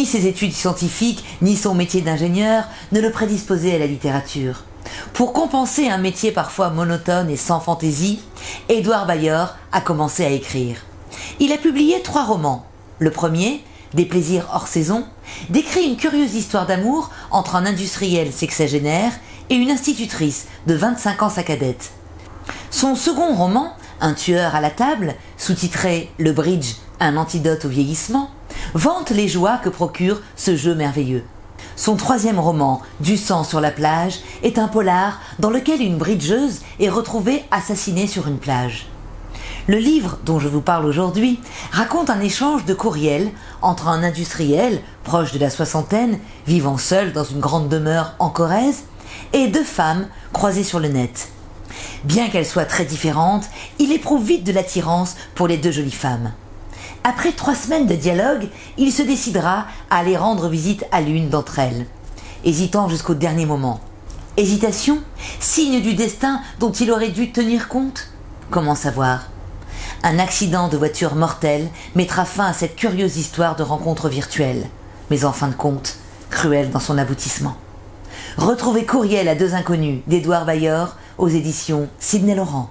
Ni ses études scientifiques, ni son métier d'ingénieur ne le prédisposaient à la littérature. Pour compenser un métier parfois monotone et sans fantaisie, Édouard Bayer a commencé à écrire. Il a publié 3 romans. Le premier, Des plaisirs hors saison, décrit une curieuse histoire d'amour entre un industriel sexagénaire et une institutrice de 25 ans sa cadette. Son second roman, Un tueur à la table, sous-titré Le bridge, un antidote au vieillissement, vante les joies que procure ce jeu merveilleux. Son troisième roman, Du sang sur la plage, est un polar dans lequel une bridgeuse est retrouvée assassinée sur une plage. Le livre dont je vous parle aujourd'hui raconte un échange de courriels entre un industriel, proche de la soixantaine, vivant seul dans une grande demeure en Corrèze, et 2 femmes croisées sur le net. Bien qu'elles soient très différentes, il éprouve vite de l'attirance pour les 2 jolies femmes. Après 3 semaines de dialogue, il se décidera à aller rendre visite à l'une d'entre elles, hésitant jusqu'au dernier moment. Hésitation, signe du destin dont il aurait dû tenir compte? Comment savoir? Un accident de voiture mortel mettra fin à cette curieuse histoire de rencontre virtuelle, mais en fin de compte, cruelle dans son aboutissement. Retrouvez Courriel à 2 inconnus d'Édouard Bayer aux éditions Sidney Laurent.